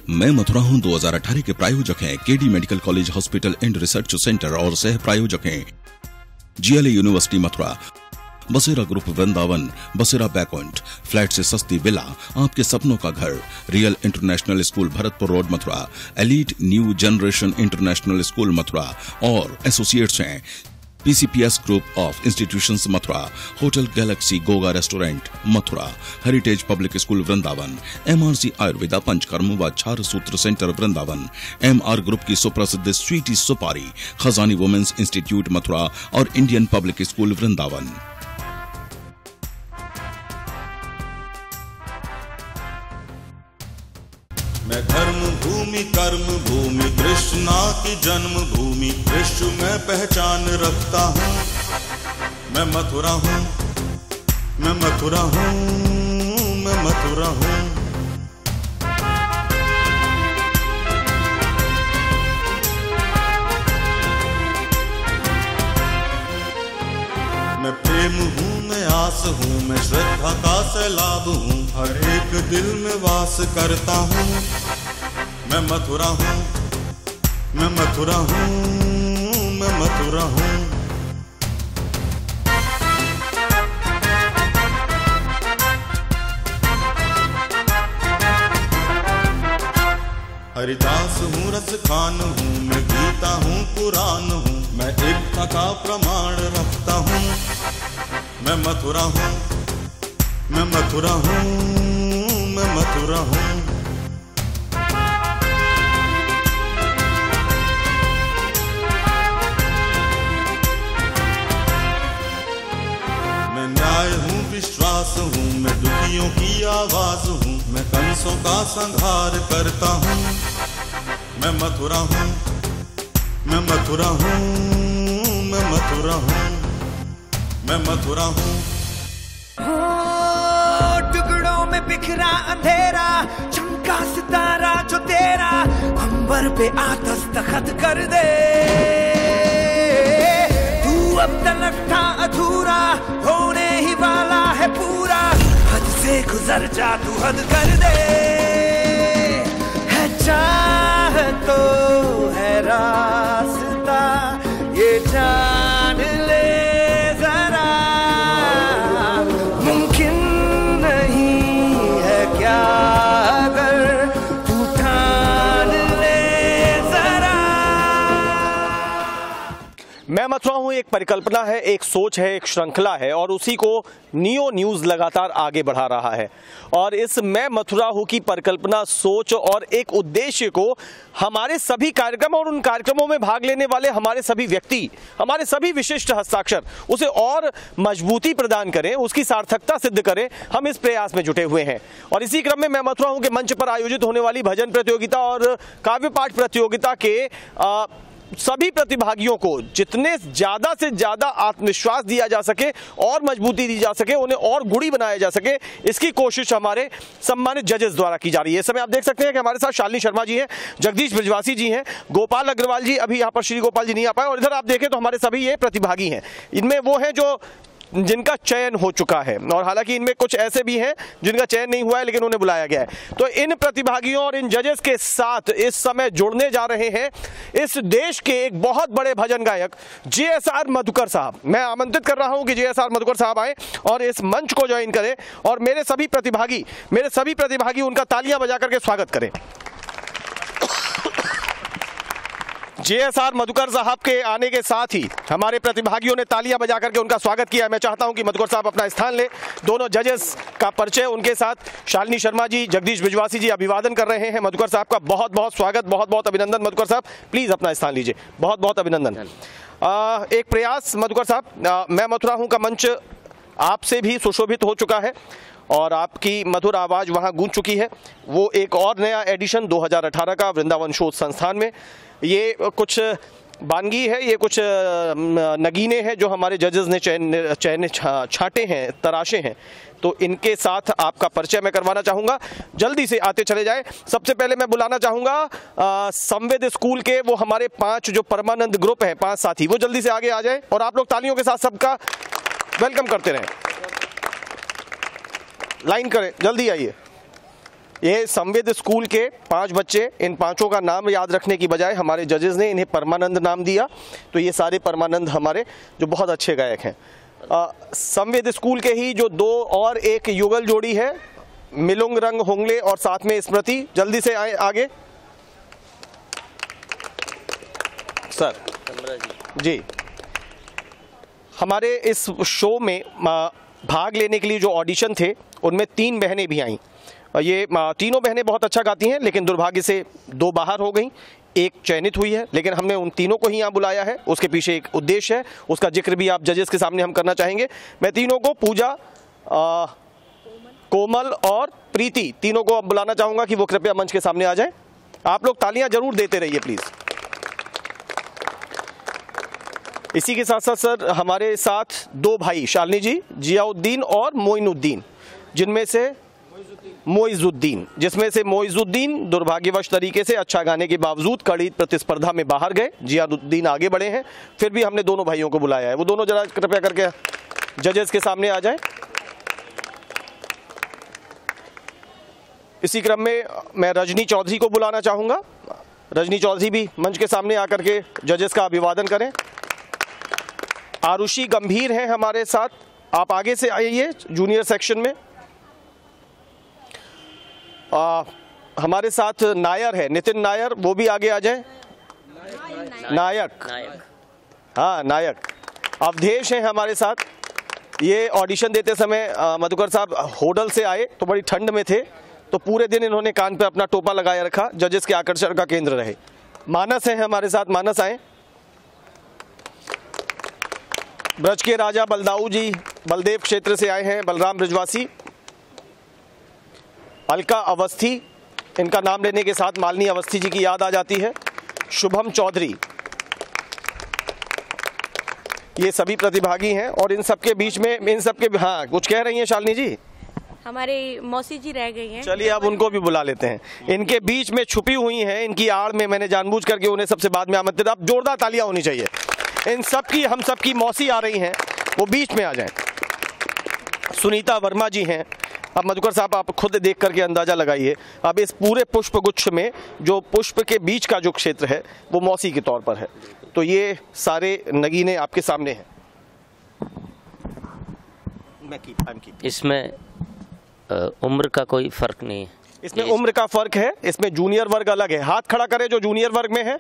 मैं मथुरा हूँ 2018 के प्रायोजक हैं KD medical college hospital and research centre और सह प्रायोजक हैं जीएलए यूनिवर्सिटी मथुरा, बसेरा ग्रुप वृंदावन, बसेरा बैकॉन्ट, फ्लैट से सस्ती विला, आपके सपनों का घर, real international school Bharatpur road Mathura, elite new generation international school Mathura और एसोसिएट्स हैं PCPS group of institutions Mathura, hotel galaxy Goga restaurant Mathura, heritage public school Vrindavan, MRC Ayurveda Panchakarma व छार सूत्र सेंटर वृंदावन, एमआर ग्रुप की सुप्रसिद्ध स्वीटी सुपारी, खजानी वुमेन्स इंस्टीट्यूट मथुरा और इंडियन पब्लिक स्कूल वृंदावन। मैं धर्म भूमि कर्म भूमि कृष्णा की जन्म भूमि विश्व में पहचान रखता हूँ। मैं मथुरा हूँ, मैं मथुरा हूँ, मैं मथुरा हूँ। मैं प्रेम हूँ, मैं आस हूँ, मैं श्रद्धा का सैलाब हूँ, हर एक दिल में वास करता हूँ। मैं मथुरा हूँ, मैं मथुरा हूँ, मैं मथुरा हूँ। हरिदास हूँ, रस खान हूँ, मैं गीता हूँ, पुराण हूँ, मैं एकता का प्रमाण रखता हूँ। मैं मथुरा हूँ, मैं मथुरा हूँ, मैं मथुरा हूँ। मैं न्याय हूँ, विश्वास हूँ, मैं दुखियों की आवाज हूँ, मैं कंसों का संहार करता हूँ। मैं मथुरा हूँ, मैं मथुरा हूँ, मैं मथुरा हूँ, मैं मथुरा हूँ। टुकड़ों में बिखरा अंधेरा, चमका सितारा जो तेरा, अंबर पे आ दस्तखत कर दे। तू अब तलक था अधूरा, होने ही वाला है पूरा, हद से गुजर जा तू हद कर दे। है चाह तो है रास्ता, ये जान ले जरा, मुमकिन नहीं है क्या अगर तू ठान ले जरा। मैं मथुरा हूं एक परिकल्पना है, एक सोच है, एक श्रृंखला है और उसी को नियो न्यूज लगातार आगे बढ़ा रहा है। और इस मैं मथुरा हूं की परिकल्पना, सोच और एक उद्देश्य को हमारे सभी कार्यक्रम और उन कार्यक्रमों में भाग लेने वाले हमारे सभी व्यक्ति, हमारे सभी विशिष्ट हस्ताक्षर उसे और मजबूती प्रदान करें, उसकी सार्थकता सिद्ध करें, हम इस प्रयास में जुटे हुए हैं। और इसी क्रम में मैं मथुरा हूं के मंच पर आयोजित होने वाली भजन प्रतियोगिता और काव्य पाठ प्रतियोगिता के सभी प्रतिभागियों को जितने ज्यादा से ज्यादा आत्मविश्वास दिया जा सके और मजबूती दी जा सके, उन्हें और गुड़ी बनाया जा सके, इसकी कोशिश हमारे सम्मानित जजेस द्वारा की जा रही है। इस समय आप देख सकते हैं कि हमारे साथ शालिनी शर्मा जी हैं, जगदीश ब्रजवासी जी हैं, गोपाल अग्रवाल जी, अभी यहाँ पर श्री गोपाल जी नहीं आ पाए, और इधर आप देखें तो हमारे सभी ये प्रतिभागी हैं। इनमें वो हैं जो जिनका चयन हो चुका है और हालांकि इनमें कुछ ऐसे भी हैं जिनका चयन नहीं हुआ है लेकिन उन्हें बुलाया गया है। तो इन प्रतिभागियों और इन जजेस के साथ इस समय जुड़ने जा रहे हैं इस देश के एक बहुत बड़े भजन गायक जेएसआर मधुकर साहब। मैं आमंत्रित कर रहा हूं कि जेएसआर मधुकर साहब आए और इस मंच को ज्वाइन करें और मेरे सभी प्रतिभागी उनका तालियां बजा करके स्वागत करें। जेएसआर मधुकर साहब के आने के साथ ही हमारे प्रतिभागियों ने तालियां बजा करके उनका स्वागत किया। मैं चाहता हूं कि मधुकर साहब अपना स्थान ले। दोनों जजेस का परिचय उनके साथ शालिनी शर्मा जी, जगदीश ब्रजवासी जी अभिवादन कर रहे हैं। मधुकर साहब का बहुत बहुत स्वागत, बहुत बहुत अभिनंदन। मधुकर साहब प्लीज अपना स्थान लीजिए। बहुत बहुत अभिनंदन। एक प्रयास मधुकर साहब, मैं मथुरा हूं का मंच आपसे भी सुशोभित हो चुका है और आपकी मधुर आवाज वहां गूंज चुकी है। वो एक और नया एडिशन 2018 का वृंदावन शोध संस्थान में, ये कुछ बानगी है, ये कुछ नगीने हैं जो हमारे जजेस ने चयन छांटे हैं, तराशे हैं। तो इनके साथ आपका परिचय मैं करवाना चाहूंगा, जल्दी से आते चले जाए। सबसे पहले मैं बुलाना चाहूंगा संवेद स्कूल के वो हमारे 5 जो परमानंद ग्रुप है, 5 साथी, वो जल्दी से आगे आ जाए और आप लोग तालियों के साथ सबका वेलकम करते रहें। लाइन करें, जल्दी आइए। ये संवेद स्कूल के 5 बच्चे, इन 5 का नाम याद रखने की बजाय हमारे जजेस ने इन्हें परमानंद नाम दिया। तो ये सारे परमानंद हमारे जो बहुत अच्छे गायक हैं। संवेद स्कूल के ही जो 2 और एक युगल जोड़ी है, मिलुंग रंग होंगले और साथ में स्मृति, जल्दी से आए आगे सर जी। हमारे इस शो में भाग लेने के लिए जो ऑडिशन थे उनमें 3 बहनें भी आईं। ये तीनों बहनें बहुत अच्छा गाती हैं, लेकिन दुर्भाग्य से 2 बाहर हो गईं, 1 चयनित हुई है। लेकिन हमने उन तीनों को ही यहाँ बुलाया है, उसके पीछे एक उद्देश्य है, उसका जिक्र भी आप जजेस के सामने हम करना चाहेंगे। मैं तीनों को, पूजा, कोमल और प्रीति, तीनों को अब बुलाना चाहूँगा कि वो कृपया मंच के सामने आ जाएं। आप लोग तालियां जरूर देते रहिए प्लीज़। इसी के साथ साथ सर हमारे साथ 2 भाई, शालिनी जी, जियाउद्दीन और मोइनुद्दीन, जिनमें से मोइजुद्दीन, जिसमें से मोइजुद्दीन दुर्भाग्यवश तरीके से अच्छा गाने के बावजूद कड़ी प्रतिस्पर्धा में बाहर गए। जियाउद्दीन आगे बढ़े हैं, फिर भी हमने दोनों भाइयों को बुलाया है। वो दोनों जरा कृपया करके जजेस के सामने आ जाएं। इसी क्रम में मैं रजनी चौधरी को बुलाना चाहूंगा। रजनी चौधरी भी मंच के सामने आकर के जजेस का अभिवादन करें। आरुषि गंभीर हैं हमारे साथ, आप आगे से आइए जूनियर सेक्शन में। हमारे साथ नायर है, नितिन नायर, वो भी आगे आ जाएं। नायक, हाँ नायक। अवधेश हैं हमारे साथ। ये ऑडिशन देते समय मधुकर साहब होडल से आए तो बड़ी ठंड में थे, तो पूरे दिन इन्होंने कान पे अपना टोपा लगाए रखा, जजेस के आकर्षण का केंद्र रहे। मानस हैं हमारे साथ, मानस आए। ब्रज के राजा बलदाऊ जी बलदेव क्षेत्र से आए हैं, बलराम ब्रजवासी। अलका अवस्थी, इनका नाम लेने के साथ मालिनी अवस्थी जी की याद आ जाती है। शुभम चौधरी, ये सभी प्रतिभागी हैं। और इन सबके बीच में, इन सबके, हाँ कुछ कह रही हैं शालिनी जी? हमारे मौसी जी रह गई हैं। चलिए अब उनको भी बुला लेते हैं। इनके बीच में छुपी हुई हैं, इनकी आड़ में मैंने जानबूझ करके उन्हें सबसे बाद में आमंत्रित, अब जोरदार तालियां होनी चाहिए। इन सब की, हम सब की मौसी आ रही हैं, वो बीच में आ जाएं। सुनीता वर्मा जी हैं। अब मधुकर साहब आप खुद देख करके अंदाजा लगाइए, अब इस पूरे पुष्प गुच्छ में जो पुष्प के बीच का जो क्षेत्र है वो मौसी के तौर पर है। तो ये सारे नगीने आपके सामने हैं। इसमें उम्र का कोई फर्क नहीं है? इसमें उम्र का फर्क है, इसमें जूनियर वर्ग अलग है। हाथ खड़ा करें जो जूनियर वर्ग में है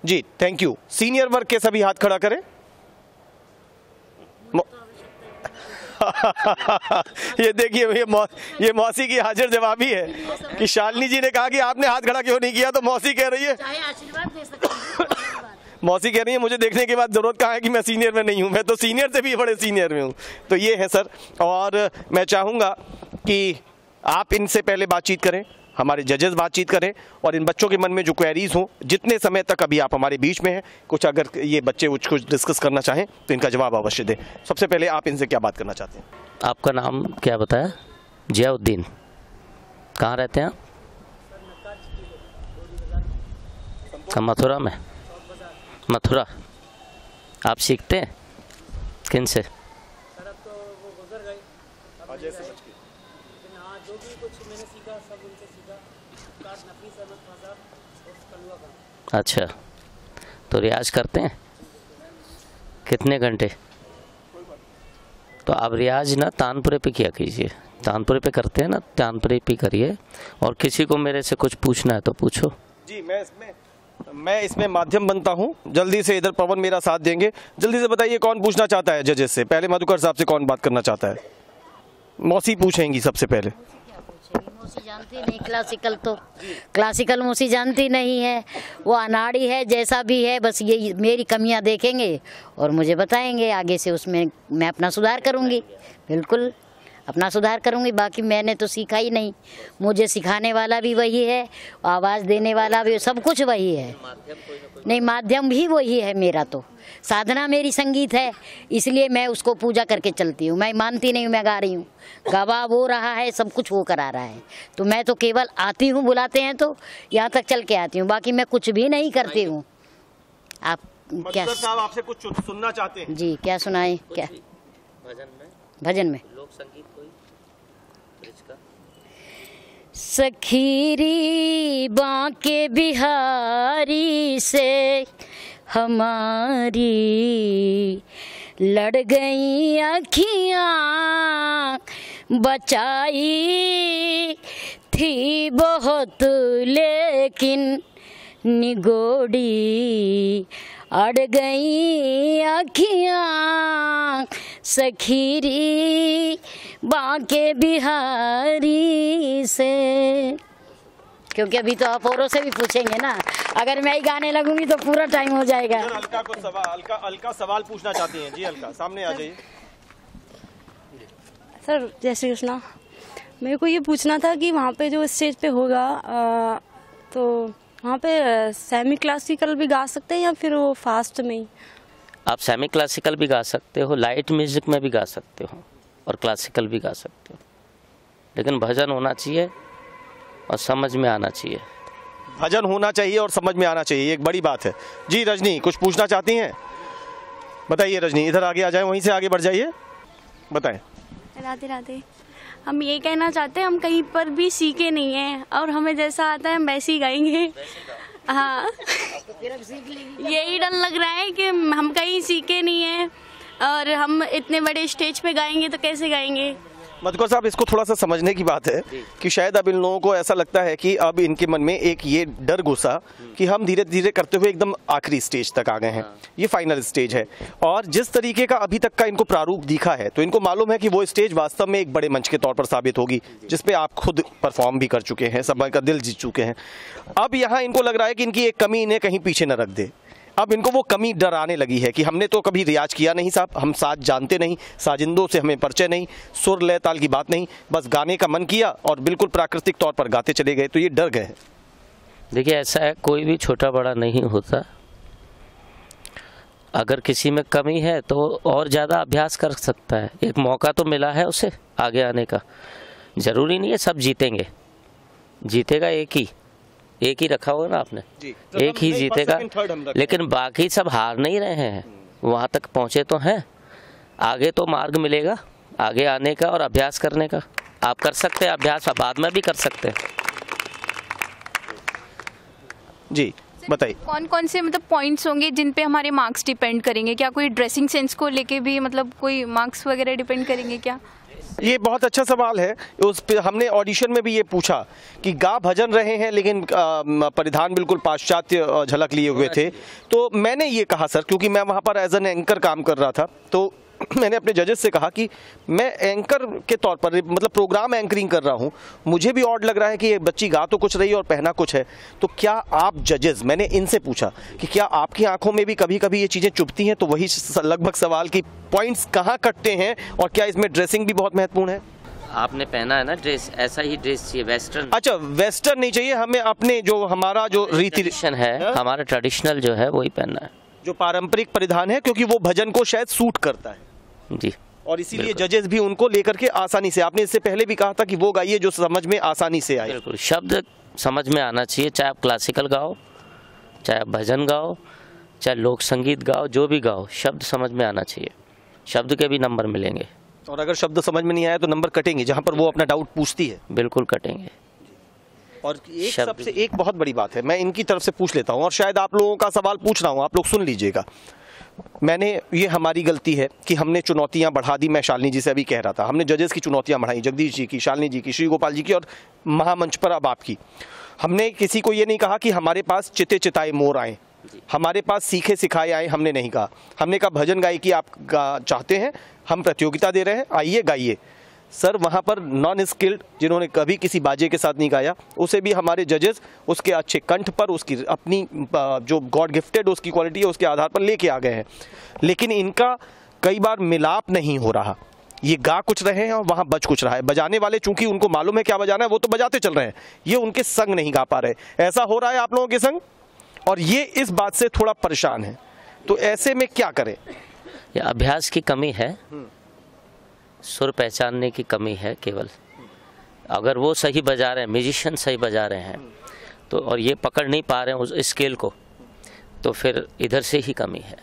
जी, थैंक यू। सीनियर वर्ग के सभी हाथ खड़ा करें। ये देखिए, ये मौसी की हाजिर जवाबी है कि शालिनी जी ने कहा कि आपने हाथ खड़ा क्यों नहीं किया, तो मौसी कह रही है, मौसी कह रही है मुझे देखने के बाद जरूरत कहाँ है कि मैं सीनियर में नहीं हूँ, मैं तो सीनियर से भी बड़े सीनियर में हूँ। तो ये है सर। और मैं चाहूँगा कि आप इनसे पहले बातचीत करें, हमारे जजेस बातचीत करें, और इन बच्चों के मन में जो क्वेरीज हों, जितने समय तक अभी आप हमारे बीच में हैं, कुछ अगर ये बच्चे कुछ डिस्कस करना चाहें तो इनका जवाब अवश्य दें। सबसे पहले आप इनसे क्या बात करना चाहते हैं? आपका नाम क्या बताया? जियाउद्दीन। कहाँ रहते हैं आप? मथुरा में। मथुरा। आप सीखते हैं किन से? अच्छा, तो रियाज करते हैं कितने घंटे? तो आप रियाज ना तानपुरे पे किया कीजिए, तानपुरे पे करते हैं ना, तानपुरे पे करिए। और किसी को मेरे से कुछ पूछना है तो पूछो जी। मैं इसमें माध्यम बनता हूँ। जल्दी से इधर पवन मेरा साथ देंगे। जल्दी से बताइए कौन पूछना चाहता है जजेस से? पहले मधुकर साहब से कौन बात करना चाहता है? मौसी पूछेंगी सबसे पहले। मौसी जानती नहीं क्लासिकल, तो क्लासिकल मौसी जानती नहीं है, वो अनाड़ी है, जैसा भी है बस ये मेरी कमियां देखेंगे और मुझे बताएंगे, आगे से उसमें मैं अपना सुधार करूंगी, बिल्कुल अपना सुधार करूंगी। बाकी मैंने तो सीखा ही नहीं, मुझे सिखाने वाला भी वही है, आवाज़ देने वाला भी, सब कुछ वही है। नहीं, माध्यम भी वही है मेरा, तो साधना मेरी संगीत है, इसलिए मैं उसको पूजा करके चलती हूँ। मैं मानती नहीं हूँ मैं गा रही हूँ, गवा वो रहा है, सब कुछ वो करा रहा है, तो मैं तो केवल आती हूँ, बुलाते हैं तो यहाँ तक चल के आती हूँ, बाकी मैं कुछ भी नहीं करती हूँ। आप क्या साहब आपसे कुछ सुनना चाहते हैं? जी, क्या सुनाए? क्या भजन में? भजन में लोक संगीत कोई? सखीरी बांके बिहारी से हमारी लड़ गई अखियाँ, बचाई थी बहुत लेकिन निगोड़ी अड़ गई अखियाँ, सखीरी बांके बिहारी से। क्योंकि अभी तो आप औरों से भी पूछेंगे ना, अगर मैं ही गाने लगूंगी तो पूरा टाइम हो जाएगा। अलका को अलका सवाल पूछना चाहती हैं जी। अलका सामने आ जाइए। सर जय श्री कृष्णा, मेरे को ये पूछना था कि वहाँ पे जो स्टेज पे होगा तो वहाँ पे सेमी क्लासिकल भी गा सकते हैं या फिर वो फास्ट में ही? आप सेमी क्लासिकल भी गा सकते हो, लाइट म्यूजिक में भी गा सकते हो और क्लासिकल भी गा सकते हो, लेकिन भजन होना चाहिए और समझ में आना चाहिए। भजन होना चाहिए और समझ में आना चाहिए, एक बड़ी बात है जी। रजनी कुछ पूछना चाहती हैं? बताइए रजनी, इधर आगे आ जाए, वहीं से आगे बढ़ जाइए, बताएं। राधे राधे। हम ये कहना चाहते हैं, हम कहीं पर भी सीखे नहीं हैं और हमें जैसा आता है हम वैसे ही गाएंगे। हाँ, यही डर लग रहा है कि हम कहीं सीखे नहीं हैं और हम इतने बड़े स्टेज पे गाएंगे तो कैसे गाएंगे। मधुकर साहब, इसको थोड़ा सा समझने की बात है कि शायद अब इन लोगों को ऐसा लगता है कि अब इनके मन में एक ये डर घुसा कि हम धीरे धीरे करते हुए एकदम आखिरी स्टेज तक आ गए हैं, ये फाइनल स्टेज है। और जिस तरीके का अभी तक का इनको प्रारूप दिखा है तो इनको मालूम है कि वो स्टेज वास्तव में एक बड़े मंच के तौर पर साबित होगी, जिसपे आप खुद परफॉर्म भी कर चुके हैं, सब का दिल जीत चुके हैं। अब यहाँ इनको लग रहा है कि इनकी एक कमी इन्हें कहीं पीछे न रख दे। अब इनको वो कमी डराने लगी है कि हमने तो कभी रियाज किया नहीं साहब, हम साज जानते नहीं, साजिंदों से हमें परिचय नहीं, सुर लय ताल की बात नहीं, बस गाने का मन किया और बिल्कुल प्राकृतिक तौर पर गाते चले गए, तो ये डर गए हैं। देखिए ऐसा है, कोई भी छोटा बड़ा नहीं होता। अगर किसी में कमी है तो और ज़्यादा अभ्यास कर सकता है, एक मौका तो मिला है उसे आगे आने का। ज़रूरी नहीं है सब जीतेंगे, जीतेगा एक ही रखा होगा ना आपने, एक ही जीतेगा, लेकिन बाकी सब हार नहीं रहे हैं, वहाँ तक पहुँचे तो हैं। आगे तो मार्ग मिलेगा आगे आने का और अभ्यास करने का। आप कर सकते हैं अभ्यास, आप बाद में भी कर सकते हैं। जी बताइए, कौन कौन से मतलब पॉइंट्स होंगे जिन पे हमारे मार्क्स डिपेंड करेंगे? क्या कोई ड्रेसिंग सेंस को लेके भी मतलब कोई मार्क्स वगैरह डिपेंड करेंगे क्या? ये बहुत अच्छा सवाल है। उस पे हमने ऑडिशन में भी ये पूछा कि गा भजन रहे हैं लेकिन परिधान बिल्कुल पाश्चात्य झलक लिए हुए थे, तो मैंने ये कहा सर, क्योंकि मैं वहाँ पर एज एन एंकर काम कर रहा था, तो मैंने अपने जजेस से कहा कि मैं एंकर के तौर पर मतलब प्रोग्राम एंकरिंग कर रहा हूँ, मुझे भी ऑड लग रहा है कि ये बच्ची गा तो कुछ रही है और पहना कुछ है, तो क्या आप जजेस, मैंने इनसे पूछा कि क्या आपकी आंखों में भी कभी कभी ये चीज़ें चुभती हैं? तो वही लगभग सवाल की पॉइंट्स कहाँ कटते हैं और क्या इसमें ड्रेसिंग भी बहुत महत्वपूर्ण है? आपने पहना है ना ड्रेस, ऐसा ही ड्रेस चाहिए, वेस्टर्न। अच्छा, वेस्टर्न नहीं चाहिए हमें, अपने जो हमारा जो रीति है, हमारा ट्रेडिशनल जो है वही पहनना है, जो पारंपरिक परिधान है, क्योंकि वो भजन को शायद सूट करता है जी। और इसीलिए जजेस भी उनको लेकर के आसानी से, आपने इससे पहले भी कहा था कि वो गाइए जो समझ में आसानी से आए। बिल्कुल, शब्द समझ में आना चाहिए, चाहे आप क्लासिकल गाओ, चाहे आप भजन गाओ, चाहे लोक संगीत गाओ, जो भी गाओ, शब्द समझ में आना चाहिए। शब्द के भी नंबर मिलेंगे, और अगर शब्द समझ में नहीं आया तो नंबर कटेंगे, जहां पर वो अपना डाउट पूछती है। बिल्कुल कटेंगे। और एक सबसे एक बहुत बड़ी बात है, मैं इनकी तरफ से पूछ लेता हूं और शायद आप लोगों का सवाल पूछ रहा हूं, आप लोग सुन लीजिएगा। मैंने, ये हमारी गलती है कि हमने चुनौतियां बढ़ा दी। मैं शालिनी जी से अभी कह रहा था, हमने जजेस की चुनौतियां बढ़ाई, जगदीश जी की, शालिनी जी की, श्री गोपाल जी की, और महामंच पर अब आपकी। हमने किसी को ये नहीं कहा कि हमारे पास चिते चिताए मोर आए, हमारे पास सीखे सिखाए आए, हमने नहीं कहा। हमने कहा भजन गायकी आप चाहते हैं, हम प्रतियोगिता दे रहे हैं, आइए गाइए। सर वहाँ पर नॉन स्किल्ड, जिन्होंने कभी किसी बाजे के साथ नहीं गाया, उसे भी हमारे जजेस उसके अच्छे कंठ पर, उसकी अपनी जो गॉड गिफ्टेड उसकी क्वालिटी है उसके आधार पर लेके आ गए हैं। लेकिन इनका कई बार मिलाप नहीं हो रहा, ये गा कुछ रहे हैं और वहाँ बज कुछ रहा है। बजाने वाले चूंकि उनको मालूम है क्या बजाना है, वो तो बजाते चल रहे हैं, ये उनके संग नहीं गा पा रहे। ऐसा हो रहा है आप लोगों के संग, और ये इस बात से थोड़ा परेशान है। तो ऐसे में क्या करें? ये अभ्यास की कमी है, सुर पहचानने की कमी है केवल। अगर वो सही बजा रहे हैं, म्यूजिशियन सही बजा रहे हैं, तो और ये पकड़ नहीं पा रहे हैं उस स्केल को, तो फिर इधर से ही कमी है,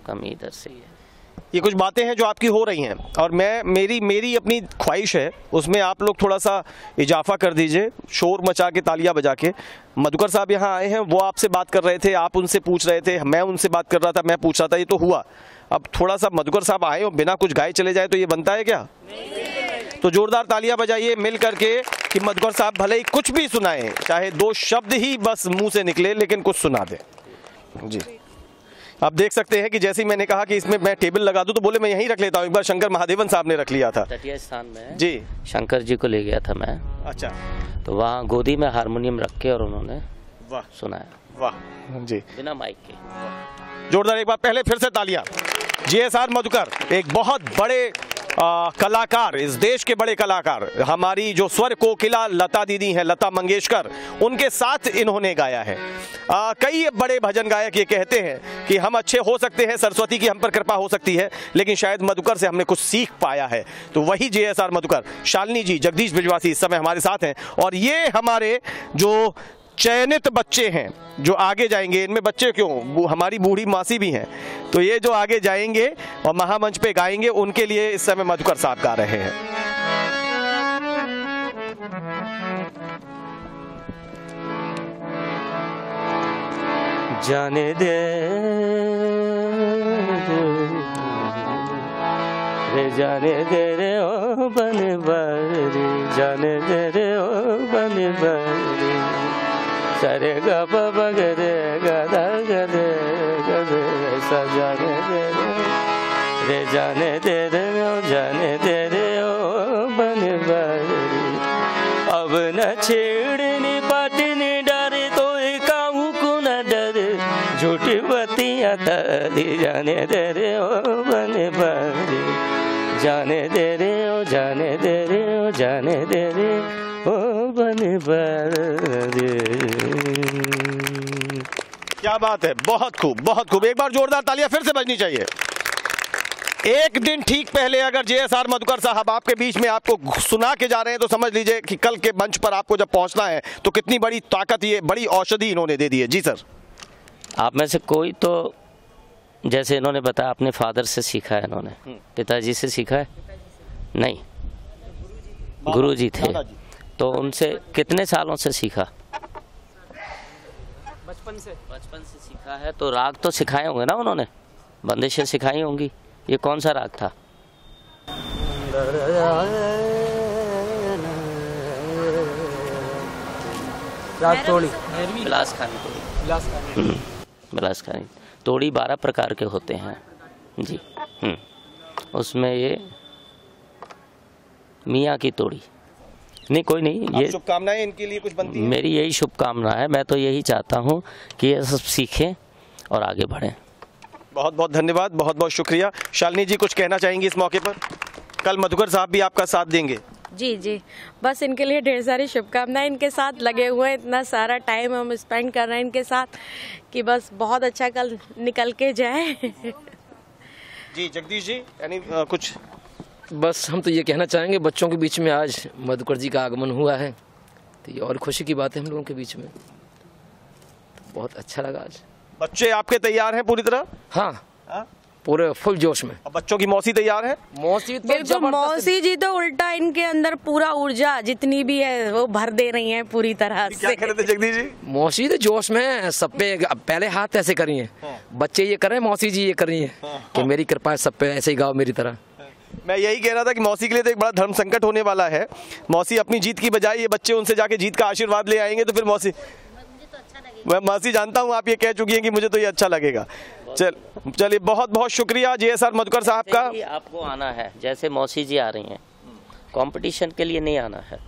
कमी इधर से ही है। ये कुछ बातें हैं जो आपकी हो रही हैं और मेरी अपनी ख्वाहिश है उसमें आप लोग थोड़ा सा इजाफा कर दीजिए, शोर मचा के, तालियां बजा के। मधुकर साहब यहाँ आए हैं, वो आपसे बात कर रहे थे, आप उनसे पूछ रहे थे, मैं उनसे बात कर रहा था, मैं पूछ रहा था, ये तो हुआ। अब थोड़ा सा मधुकर साहब आए और बिना कुछ गाए चले जाए तो ये बनता है क्या? तो जोरदार तालियां बजाइए मिल करके कि मधुकर साहब भले ही कुछ भी सुनाएं, चाहे 2 शब्द ही बस मुंह से निकले, लेकिन कुछ सुना दे। जी आप देख सकते हैं कि जैसे ही मैंने कहा कि इसमें मैं टेबल लगा दूं तो बोले मैं यहीं रख लेता हूं। एक बार शंकर महादेवन साहब ने रख लिया था तटीय स्थान में जी, शंकर जी को ले गया था मैं। अच्छा, तो वहाँ गोदी में हारमोनियम रख के और उन्होंने वाह सुनाया, वाह जी, बिना माइक के। जोरदार एक बार पहले फिर से तालियां। जीएसआर मधुकर एक बहुत बड़े कलाकार, इस देश के बड़े कलाकार, हमारी जो स्वर कोकिला लता दीदी हैं, लता मंगेशकर, उनके साथ इन्होंने गाया है। कई बड़े भजन गायक ये कहते हैं कि हम अच्छे हो सकते हैं, सरस्वती की हम पर कृपा हो सकती है, लेकिन शायद मधुकर से हमने कुछ सीख पाया है। तो वही जीएसआर मधुकर, शालिनी जी, जगदीश बिजवासी इस समय हमारे साथ हैं और ये हमारे जो चयनित बच्चे हैं जो आगे जाएंगे, इनमें बच्चे क्यों, हमारी बूढ़ी मासी भी हैं, तो ये जो आगे जाएंगे और महामंच पे गाएंगे, उनके लिए इस समय मधुकर साहब गा रहे हैं। जाने दे रे, जाने दे रे ओ बनवारी, जाने दे रे ओ बनवारी, सरे ग प ब ग रे ग द ग रे ग रे, ऐसा जाने दे रे, जाने दे रे ओ, जाने दे रे ओ बनवारी। अब न छेड़नी बाटनी डरे तो काहू को न डरे, झूठी बतियाँ तारी, जाने दे रे ओ बनवारी, जाने दे रे ओ, जाने दे रे ओ, जाने दे रे ओ बनवारी। क्या बात है, बहुत खूब, बहुत खूब। एक बार जोरदार तालियां फिर से बजनी चाहिए। एक दिन ठीक पहले अगर जीएसआर मधुकर साहब आपके बीच में आपको सुना के जा रहे हैं तो समझ लीजिए कि कल के मंच पर आपको जब पहुंचना है तो कितनी बड़ी ताकत, ये बड़ी औषधि इन्होंने दे दी है। जी सर, आप में से कोई तो, जैसे इन्होंने बताया अपने फादर से सीखा है, इन्होंने पिताजी से सीखा है? नहीं, गुरुजी थे, तो उनसे कितने सालों से सीखा? बचपन से सीखा है। तो राग तो सिखाए होंगे ना उन्होंने, बंदिशें सिखाई होंगी। ये कौन सा राग था? राग तोड़ी, बिलास खानी। बिलास खानी तोड़ी 12 प्रकार के होते हैं जी। उसमें ये मियाँ की तोड़ी। नहीं, कोई नहीं, ये शुभकामनाएं इनके लिए कुछ बनती है। मेरी यही शुभकामना है, मैं तो यही चाहता हूँ कि ये सब सीखें और आगे बढ़ें। बहुत बहुत धन्यवाद, बहुत बहुत शुक्रिया। शालिनी जी कुछ कहना चाहेंगी इस मौके पर? कल मधुकर साहब भी आपका साथ देंगे। जी जी, बस इनके लिए ढेर सारी शुभकामनाएं। इनके साथ लगे हुए हैं, इतना सारा टाइम हम स्पेंड कर रहे हैं इनके साथ कि बस बहुत अच्छा कल निकल के जाए। जी जगदीश जी, यानी कुछ? बस हम तो ये कहना चाहेंगे, बच्चों के बीच में आज मधुकर जी का आगमन हुआ है तो ये और खुशी की बात है हम लोगों के बीच में, तो बहुत अच्छा लगा आज। बच्चे आपके तैयार हैं पूरी तरह? हाँ, पूरे फुल जोश में। अब बच्चों की मौसी तैयार है? मौसी तो बिल्कुल, मौसी जी तो उल्टा इनके अंदर पूरा ऊर्जा जितनी भी है वो भर दे रही हैं पूरी तरह से। क्या कह रहे थे जगदीश जी? मौसी तो जोश में, सब पे पहले हाथ ऐसे करी हैं, बच्चे ये कर रहे हैं, मौसी जी ये कर रही हैं कि मेरी कृपा है सब पे, ऐसे ही गाओ मेरी तरह। मैं यही कह रहा था कि मौसी के लिए तो एक बड़ा धर्म संकट होने वाला है। मौसी अपनी जीत की बजाय ये बच्चे उनसे जाके जीत का आशीर्वाद ले आएंगे तो फिर मौसी, मैं मौसी जानता हूँ आप ये कह चुकी हैं कि मुझे तो ये अच्छा लगेगा। चलिए, बहुत बहुत शुक्रिया जीएसआर मधुकर साहब का। आपको आना है, जैसे मौसी जी आ रही हैं, कंपटीशन के लिए नहीं आना है,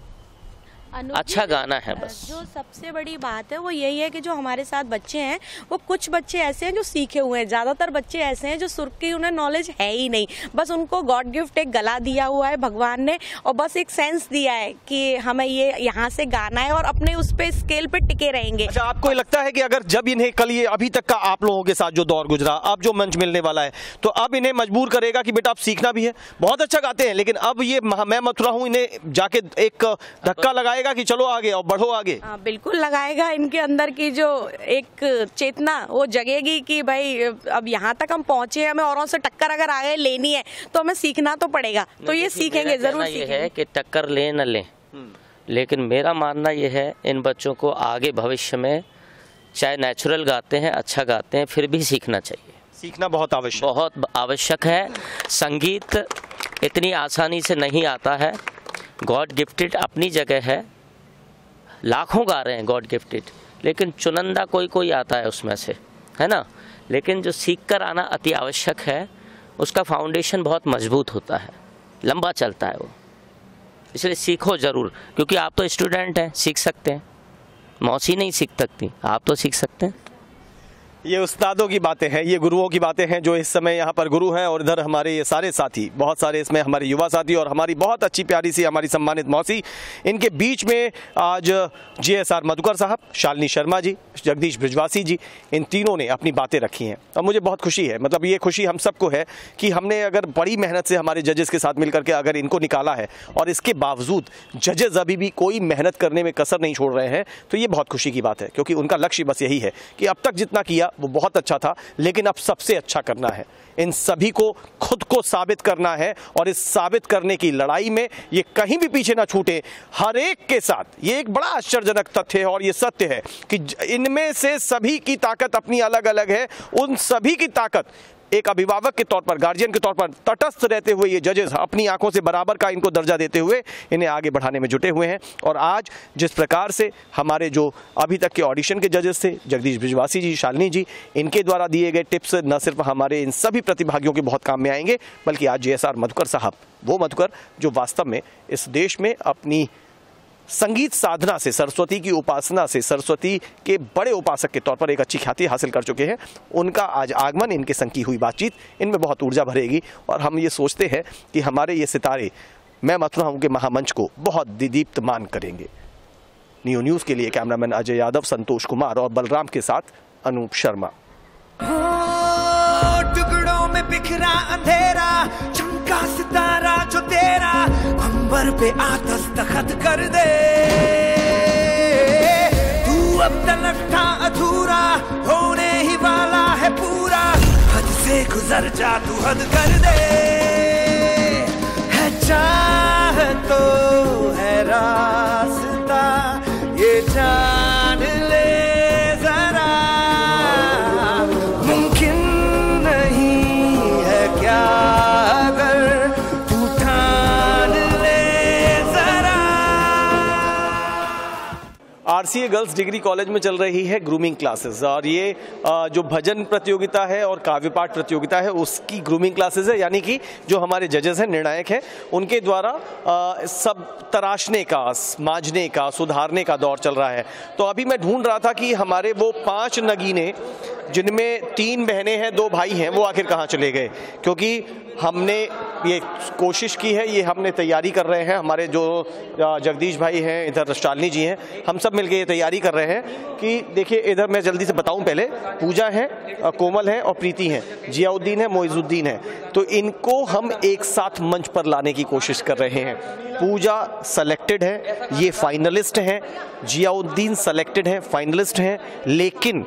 अच्छा गाना है बस। जो सबसे बड़ी बात है वो यही है कि जो हमारे साथ बच्चे हैं वो कुछ बच्चे ऐसे हैं जो सीखे हुए हैं, ज्यादातर बच्चे ऐसे हैं जो सुर की उन्हें नॉलेज है ही नहीं, बस उनको गॉड गिफ्ट एक गला दिया हुआ है भगवान ने और बस एक सेंस दिया है कि हमें ये यहाँ से गाना है और अपने उस पे स्केल पे टिके रहेंगे। अच्छा, आपको लगता है कि अगर जब इन्हें कल ये अभी तक का आप लोगों के साथ जो दौर गुजरा, अब जो मंच मिलने वाला है, तो अब इन्हें मजबूर करेगा कि बेटा आप सीखना भी है? बहुत अच्छा गाते हैं लेकिन अब ये मैं मथुरा हूँ इन्हें जाके एक धक्का लगाएगा लगाएगा कि चलो आगे और बढ़ो आगे? बिल्कुल लगाएगा। इनके अंदर की जो एक चेतना वो जगेगी कि भाई अब यहाँ तक हम पहुंचे, हमें औरों से टक्कर अगर आगे लेनी है तो हमें सीखना तो पड़ेगा। तो ये सीखेंगे, जरूर सीखेंगे। ये है कि टक्कर ले न ले, लेकिन मेरा मानना ये है इन बच्चों को आगे भविष्य में चाहे नेचुरल गाते हैं, अच्छा गाते हैं, फिर भी सीखना चाहिए। सीखना बहुत आवश्यक है। संगीत इतनी आसानी से नहीं आता है। गॉड गिफ्टेड अपनी जगह है, लाखों गा रहे हैं गॉड गिफ्टेड, लेकिन चुनिंदा कोई आता है उसमें से, है ना। लेकिन जो सीख कर आना अति आवश्यक है, उसका फाउंडेशन बहुत मजबूत होता है, लंबा चलता है वो। इसलिए सीखो ज़रूर, क्योंकि आप तो स्टूडेंट हैं, सीख सकते हैं। मौसी नहीं सीख सकती, आप तो सीख सकते हैं। ये उस्तादों की बातें हैं, ये गुरुओं की बातें हैं जो इस समय यहाँ पर गुरु हैं, और इधर हमारे ये सारे साथी, बहुत सारे इसमें हमारे युवा साथी और हमारी बहुत अच्छी प्यारी सी हमारी सम्मानित मौसी। इनके बीच में आज GSR मधुकर साहब, शालिनी शर्मा जी, जगदीश बृजवासी जी, इन तीनों ने अपनी बातें रखी हैं और मुझे बहुत खुशी है। मतलब ये खुशी हम सबको है कि हमने अगर बड़ी मेहनत से हमारे जजेस के साथ मिलकर के अगर इनको निकाला है और इसके बावजूद जजेस अभी भी कोई मेहनत करने में कसर नहीं छोड़ रहे हैं, तो ये बहुत खुशी की बात है, क्योंकि उनका लक्ष्य बस यही है कि अब तक जितना किया वो बहुत अच्छा था, लेकिन अब सबसे अच्छा करना है। इन सभी को खुद को साबित करना है और इस साबित करने की लड़ाई में ये कहीं भी पीछे ना छूटे। हर एक के साथ ये एक बड़ा आश्चर्यजनक तथ्य है और ये सत्य है कि इनमें से सभी की ताकत अपनी अलग अलग है। उन सभी की ताकत एक अभिभावक के तौर पर, गार्जियन के तौर पर तटस्थ रहते हुए ये जजेस अपनी आंखों से बराबर का इनको दर्जा देते हुए इन्हें आगे बढ़ाने में जुटे हुए हैं। और आज जिस प्रकार से हमारे जो अभी तक के ऑडिशन के जजेस थे, जगदीश बृजवासी जी, शालिनी जी, इनके द्वारा दिए गए टिप्स न सिर्फ हमारे इन सभी प्रतिभागियों के बहुत काम में आएंगे, बल्कि आज GSR मधुकर साहब, वो मधुकर जो वास्तव में इस देश में अपनी संगीत साधना से, सरस्वती की उपासना से, सरस्वती के बड़े उपासक के तौर पर एक अच्छी ख्याति हासिल कर चुके हैं, उनका आज आगमन, इनके संग की हुई बातचीत इनमें बहुत ऊर्जा भरेगी। और हम ये सोचते हैं कि हमारे ये सितारे मैं मथुरा हूं के महामंच को बहुत दीप्तमान करेंगे। नियो न्यूज़ के लिए कैमरामैन अजय यादव, संतोष कुमार और बलराम के साथ अनूप शर्मा। टुकड़ों में बिखरा अंधेरा, चमका सितारा जो तेरा, अंबर पे आ दस्तखत कर दे। तू अब तलक था अधूरा, होने ही वाला है पूरा, हद से गुजर जा तू हद कर दे। है चाह तो है रास्ता, ये जान ले जरा, मुमकिन नहीं है क्या अगर तू ठान ले जरा। RCA गर्ल्स डिग्री कॉलेज में चल रही है ग्रूमिंग क्लासेस, और ये जो भजन प्रतियोगिता है और काव्य पाठ प्रतियोगिता है उसकी ग्रूमिंग क्लासेस है। यानी कि जो हमारे जजेस हैं, निर्णायक हैं, उनके द्वारा सब तराशने का, मांझने का, सुधारने का दौर चल रहा है। तो अभी मैं ढूंढ रहा था कि हमारे वो 5 नगीने, जिनमें 3 बहनें हैं, 2 भाई हैं, वो आखिर कहाँ चले गए। क्योंकि हमने ये कोशिश की है, ये हमने तैयारी कर रहे हैं, हमारे जो जगदीश भाई हैं, इधर शालिनी जी हैं, हम सब मिलके ये तैयारी कर रहे हैं कि देखिए, इधर मैं जल्दी से बताऊं, पहले पूजा है, कोमल है और प्रीति हैं, जियाउद्दीन है, मोइजुद्दीन है। तो इनको हम एक साथ मंच पर लाने की कोशिश कर रहे हैं। पूजा सेलेक्टेड है, ये फाइनलिस्ट हैं, जियाउद्दीन सेलेक्टेड है, फाइनलिस्ट हैं, लेकिन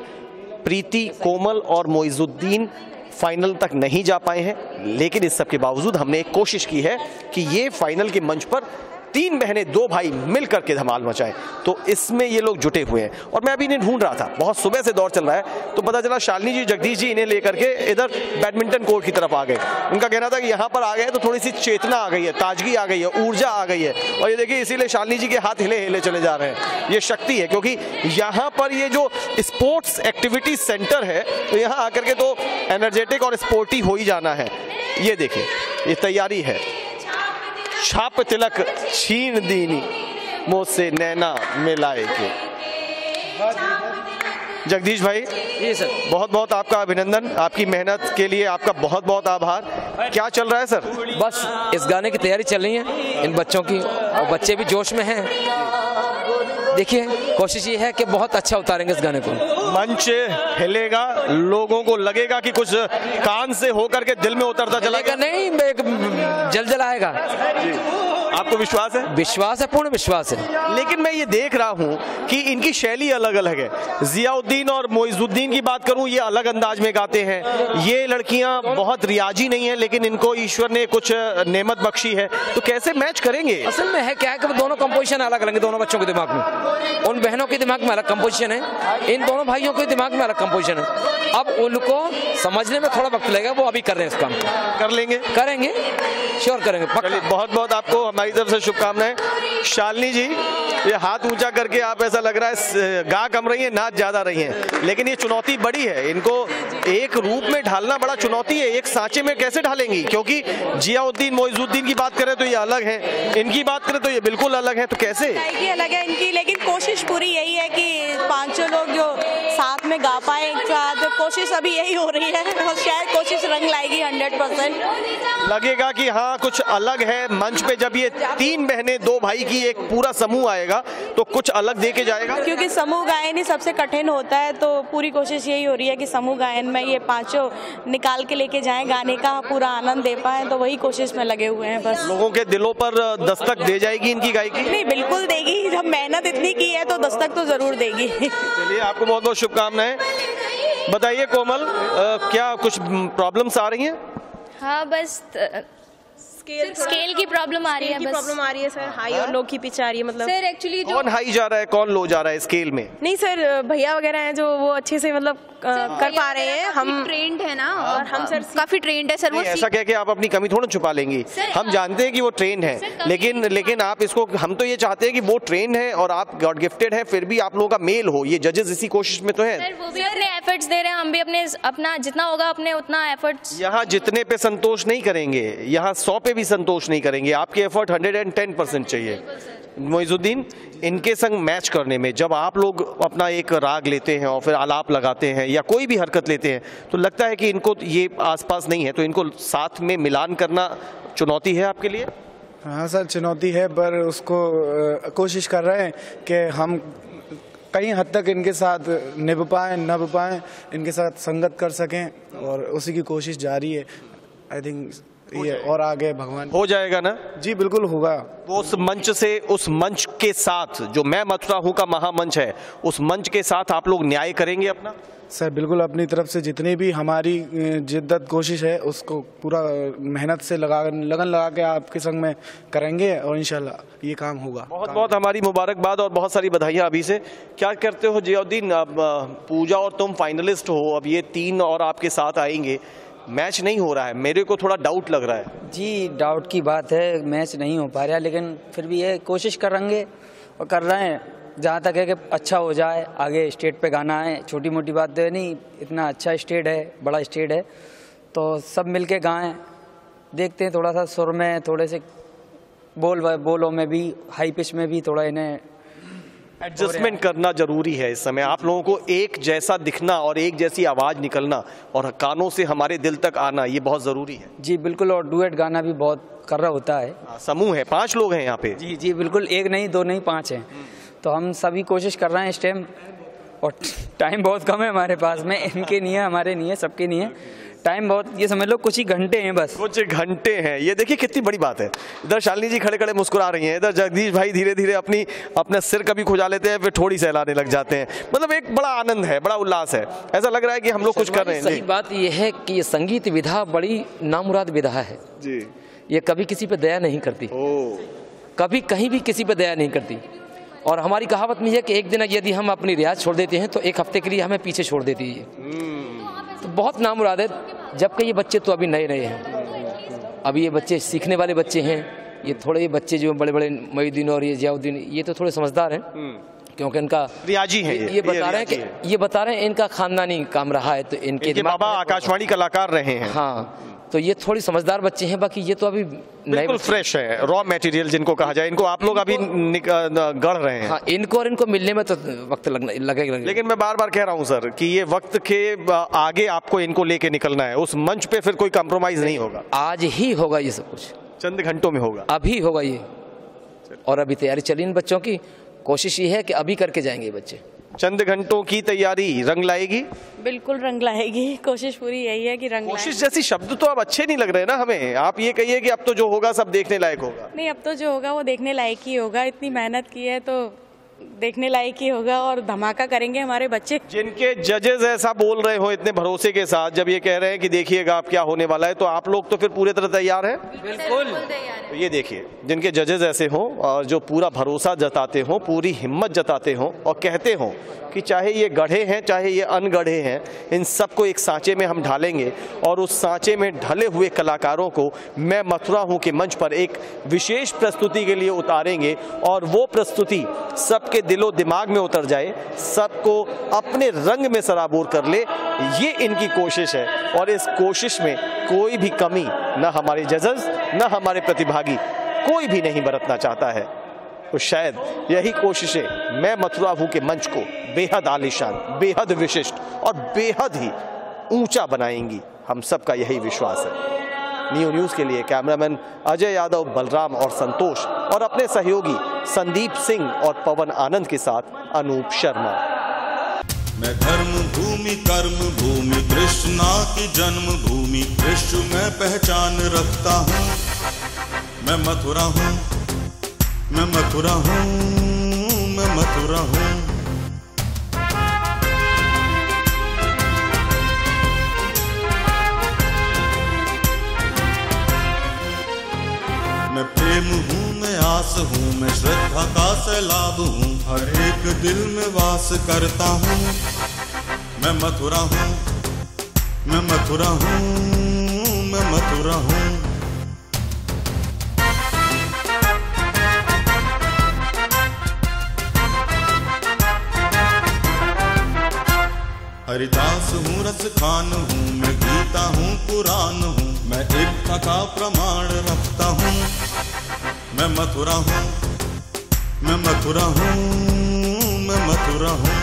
प्रीति, कोमल और मोइजुद्दीन फाइनल तक नहीं जा पाए हैं। लेकिन इस सब के बावजूद हमने एक कोशिश की है कि ये फाइनल के मंच पर 3 बहनें 2 भाई मिलकर के धमाल मचाएं। तो इसमें ये लोग जुटे हुए हैं और मैं अभी इन्हें ढूंढ रहा था, बहुत सुबह से दौर चल रहा है, तो पता चला शालिनी जी, जगदीश जी इन्हें लेकर के इधर बैडमिंटन कोर्ट की तरफ आ गए। उनका कहना था कि यहाँ पर आ गए तो थोड़ी सी चेतना आ गई है, ताजगी आ गई है, ऊर्जा आ गई है। और ये देखिए, इसीलिए शालिनी जी के हाथ हिले हिले चले जा रहे हैं। ये शक्ति है, क्योंकि यहाँ पर ये जो स्पोर्ट्स एक्टिविटी सेंटर है, तो यहाँ आकर के तो एनर्जेटिक और स्पोर्टी हो ही जाना है। ये देखिए, ये तैयारी है। छाप तिलक छीन दीनी, मुझसे नैना मिलाए के। जगदीश भाई, जी सर, बहुत बहुत आपका अभिनंदन, आपकी मेहनत के लिए आपका बहुत बहुत आभार। क्या चल रहा है सर? बस इस गाने की तैयारी चल रही है इन बच्चों की, और बच्चे भी जोश में हैं। देखिए, कोशिश ये है कि बहुत अच्छा उतारेंगे इस गाने को। मंच हिलेगा, लोगों को लगेगा कि कुछ कान से होकर के दिल में उतरता चला नहीं, जल आएगा। आपको विश्वास है? विश्वास है, पूर्ण विश्वास है। लेकिन मैं ये देख रहा हूँ कि इनकी शैली अलग अलग है। जियाउद्दीन और मोइजुद्दीन की बात करूँ, ये अलग अंदाज में गाते हैं। ये लड़कियाँ बहुत रियाजी नहीं है, लेकिन इनको ईश्वर ने कुछ नेमत बख्शी है, तो कैसे मैच करेंगे? असल में है क्या है कि दोनों कंपोजिशन अलग अलग है, दोनों बच्चों के दिमाग में। उन बहनों के दिमाग में अलग कंपोजिशन है, इन दोनों भाइयों के दिमाग में अलग कंपोजिशन है। अब उनको समझने में थोड़ा वक्त लगेगा, वो अभी कर रहे हैं इस काम को। कर लेंगे, करेंगे, श्योर करेंगे। बहुत बहुत आपको हमारी तरफ से शुभकामनाएं। शालिनी जी, ये हाथ ऊंचा करके आप ऐसा लग रहा है गा कम रही है, नाच ज्यादा रही है, लेकिन ये चुनौती बड़ी है। इनको एक रूप में ढालना बड़ा चुनौती है। एक सांचे में कैसे ढालेंगी? क्योंकि जियाउद्दीन मोइजुद्दीन की बात करें तो ये अलग है, इनकी बात करें तो ये बिल्कुल अलग है, तो कैसे? अलग है इनकी, लेकिन कोशिश पूरी यही है कि पांचों लोग जो साथ में गा पाए एक साथ। कोशिश अभी यही हो रही है और शायद कोशिश रंग लाएगी 100%। लगेगा कि हाँ कुछ अलग है मंच पे। जब ये 3 बहनें 2 भाई की एक पूरा समूह आएगा तो कुछ अलग दे के जाएगा, क्योंकि समूह गायन ही सबसे कठिन होता है। तो पूरी कोशिश यही हो रही है कि समूह गायन में ये पांचों निकाल के लेके जाएं, गाने का पूरा आनंद दे पाए, तो वही कोशिश में लगे हुए हैं। बस लोगों के दिलों पर दस्तक दे जाएगी इनकी गायकी? नहीं, बिल्कुल देगी। जब मेहनत इतनी की है तो दस्तक तो जरूर देगी। चलिए, आपको बहुत बहुत शुभकामनाएं। बताइए कोमल, क्या कुछ प्रॉब्लम्स आ रही हैं? हाँ, बस स्केल की प्रॉब्लम आ रही है। बस प्रॉब्लम आ रही है सर, हाई और लो की पिच आ रही है। मतलब सर एक्चुअली कौन हाई जा रहा है, कौन लो जा रहा है स्केल में? नहीं सर, भैया वगैरह हैं जो वो अच्छे से मतलब कर पा रहे हैं। हम ट्रेंड है ना, और हम सर काफी ट्रेंड है सर। वो ऐसा कह के आप अपनी कमी थोड़ा छुपा लेंगी। हम जानते हैं कि वो ट्रेंड है, लेकिन आप इसको, हम तो ये चाहते हैं कि वो ट्रेंड है और आप गॉड गिफ्टेड हैं, फिर भी आप लोगों का मेल हो। ये जजेस इसी कोशिश में तो है। सर वो भी अपने एफर्ट्स दे रहे हैं, हम भी अपना जितना होगा अपने उतना एफर्ट्स। यहाँ जितने पे संतोष नहीं करेंगे, यहाँ 100 पे भी संतोष नहीं करेंगे। आपके एफर्ट 110% चाहिए। मोइजुद्दीन, इनके संग मैच करने में जब आप लोग अपना एक राग लेते हैं और फिर आलाप लगाते हैं या कोई भी हरकत लेते हैं, तो लगता है कि इनको ये आसपास नहीं है, तो इनको साथ में मिलान करना चुनौती है आपके लिए? हाँ सर, चुनौती है, पर उसको कोशिश कर रहे हैं कि हम कई हद तक इनके साथ निभ पाएँ, इनके साथ संगत कर सकें, और उसी की कोशिश जारी है। आई थिंक ये और आगे भगवान हो जाएगा ना? जी बिल्कुल होगा। वो उस मंच से, उस मंच के साथ, जो मैं मथुरा हूँ का महामंच है, उस मंच के साथ आप लोग न्याय करेंगे अपना? सर बिल्कुल, अपनी तरफ से जितनी भी हमारी जिद्दत कोशिश है उसको पूरा मेहनत से लगन लगा के आपके संग में करेंगे, और इंशाल्लाह ये काम होगा। बहुत बहुत हमारी मुबारकबाद और बहुत सारी बधाइयाँ अभी से। क्या करते हो जियाउद्दीन? अब पूजा और तुम फाइनलिस्ट हो, अब ये 3 और आपके साथ आएंगे, मैच नहीं हो रहा है, मेरे को थोड़ा डाउट लग रहा है। जी डाउट की बात है, मैच नहीं हो पा रहा, लेकिन फिर भी ये कोशिश करेंगे और कर रहे हैं, जहाँ तक है कि अच्छा हो जाए। आगे स्टेट पे गाना है, छोटी मोटी बात तो नहीं, इतना अच्छा स्टेट है, बड़ा स्टेट है, तो सब मिल के गाएँ। देखते हैं, थोड़ा सा सुर में, थोड़े से बोलों में भी, हाई पिच में भी थोड़ा इन्हें एडजस्टमेंट करना जरूरी है। इस समय आप लोगों को एक जैसा दिखना और एक जैसी आवाज निकलना और कानों से हमारे दिल तक आना, ये बहुत जरूरी है। जी बिल्कुल, और डुएट गाना भी बहुत कर रहा होता है। समूह है, 5 लोग हैं यहाँ पे। जी जी बिल्कुल, 1 नहीं 2 नहीं 5 हैं, तो हम सभी कोशिश कर रहे हैं इस टाइम, और टाइम बहुत कम है हमारे पास में। इनके नहीं है, हमारे नहीं है, सबके नहीं है टाइम बहुत, ये समझ लो कुछ ही घंटे हैं बस। कुछ घंटे हैं, ये देखिए कितनी बड़ी बात है। इधर शालिनी जी खड़े खड़े मुस्कुरा रही हैं, इधर जगदीश भाई धीरे धीरे अपना सिर कभी खुजा लेते हैं, फिर थोड़ी सहलाने लग जाते हैं। मतलब एक बड़ा आनंद है, बड़ा उल्लास है, ऐसा लग रहा है कि हम लोग कुछ कर रहे हैं। सही बात यह है कि ये संगीत विधा बड़ी नामुराद विधा है जी। ये कभी किसी पे दया नहीं करती, कभी कहीं भी किसी पे दया नहीं करती। और हमारी कहावत में है कि एक दिन यदि हम अपनी रियाज छोड़ देते हैं तो 1 हफ्ते के लिए हमें पीछे छोड़ देती है। तो बहुत नामुराद है, जबकि ये बच्चे तो अभी नए हैं, अभी ये बच्चे सीखने वाले बच्चे हैं। ये थोड़े ये बच्चे जो बड़े बड़े मोइजुद्दीन और ये जियाउद्दीन, ये तो थोड़े समझदार हैं, क्योंकि इनका रियाजी है। ये बता रहे हैं इनका खानदानी काम रहा है, तो इनके बाबा आकाशवाणी कलाकार रहे हैं। हाँ, तो ये थोड़ी समझदार बच्चे हैं, बाकी ये तो अभी बिल्कुल फ्रेश है, रॉ मटेरियल जिनको कहा जाए। इनको आप लोग अभी गढ़ रहे हैं। हाँ, इनको मिलने में तो वक्त लगेगा। लेकिन मैं बार बार कह रहा हूँ सर कि ये वक्त के आगे आपको इनको लेके निकलना है, उस मंच पे फिर कोई कॉम्प्रोमाइज नहीं होगा। आज ही होगा ये सब कुछ, चंद घंटों में होगा, अभी होगा ये। और अभी तैयारी चली इन बच्चों की, कोशिश ये है कि अभी करके जाएंगे बच्चे। चंद घंटों की तैयारी रंग लाएगी? बिल्कुल रंग लाएगी, कोशिश पूरी यही है कि रंग कोशिश जैसी शब्द तो अब अच्छे नहीं लग रहे ना हमें। आप ये कहिए कि अब तो जो होगा सब देखने लायक होगा। नहीं, अब तो जो होगा वो देखने लायक ही होगा। इतनी मेहनत की है तो देखने लायक ही होगा और धमाका करेंगे हमारे बच्चे। जिनके जजेस ऐसा बोल रहे हो इतने भरोसे के साथ, जब ये कह रहे हैं कि देखिएगा आप क्या होने वाला है, तो आप लोग तो फिर पूरी तरह तैयार हैं? बिल्कुल तो ये देखिए, जिनके जजेस ऐसे हों और जो पूरा भरोसा जताते हों, पूरी हिम्मत जताते हों और कहते हों कि चाहे ये गढ़े हैं चाहे ये अनगढ़े हैं, इन सबको एक सांचे में हम ढालेंगे और उस सांचे में ढले हुए कलाकारों को मैं मथुरा हूँ के मंच पर एक विशेष प्रस्तुति के लिए उतारेंगे और वो प्रस्तुति सबके दिलो दिमाग में उतर जाए, सबको अपने रंग में सराबोर कर ले, ये इनकी कोशिश है। और इस कोशिश में कोई भी कमी न हमारे जजेस न हमारे प्रतिभागी कोई भी नहीं बरतना चाहता है। तो शायद यही कोशिशें मैं मथुरा हूँ के मंच को बेहद आलीशान, बेहद विशिष्ट और बेहद ही ऊंचा बनाएंगी। हम सबका यही विश्वास है। नियो न्यूज़ के लिए कैमरामैन अजय यादव, बलराम और संतोष और अपने सहयोगी संदीप सिंह और पवन आनंद के साथ अनूप शर्मा। मैं धर्म भूमि कर्म भूमि कृष्णा की जन्म भूमि विश्व में पहचान रखता हूँ। मैं मथुरा हूँ, मैं मथुरा हूँ, मैं मथुरा हूँ। मैं प्रेम हूँ, मैं आस हूँ, मैं श्रद्धा का सैलाब हूँ, हर एक दिल में वास करता हूँ। मैं मथुरा हूँ, मैं मथुरा हूँ, मैं मथुरा हूँ। हरिदास हूँ, रस खान हूँ, मैं गीता हूँ, पुराण हूँ, मैं एकता का प्रमाण रखता हूँ। मैं मथुरा हूँ, मैं मथुरा हूँ, मैं मथुरा हूँ।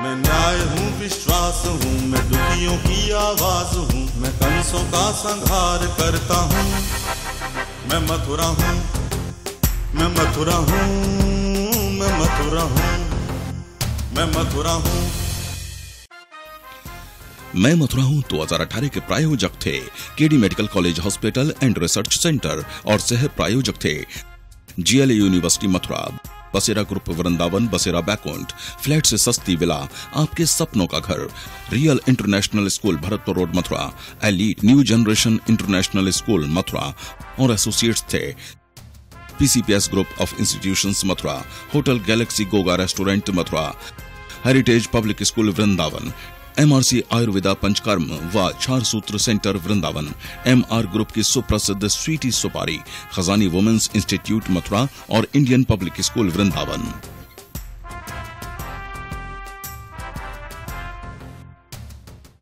मैं न्याय हूँ, विश्वास हूँ, मैं दुखियों की आवाज हूँ, मैं कंसों का संहार करता हूँ। मैं मथुरा हूँ, मैं मथुरा हूँ, मैं मथुरा हूँ, मैं मथुरा हूँ। मैं मथुरा हूँ 2018 के प्रायोजक थे KD medical college hospital and research centre और सह प्रायोजक थे जीएलए यूनिवर्सिटी मथुरा, बसेरा ग्रुप वृंदावन, बसेरा बैकुंठ, फ्लैट से सस्ती विला, आपके सपनों का घर, real international school Bharatpur road Mathura, elite new generation international school Mathura और एसोसिएट्स थे PCPS group of institutions Mathura, hotel galaxy Goga restaurant Mathura, heritage public school Vrindavan, MRC Ayurveda Panchakarma व चार सूत्र सेंटर वृंदावन, एमआर ग्रुप की सुप्रसिद्ध स्वीटी सुपारी, खजानी वुमेन्स इंस्टीट्यूट मथुरा और इंडियन पब्लिक स्कूल वृंदावन।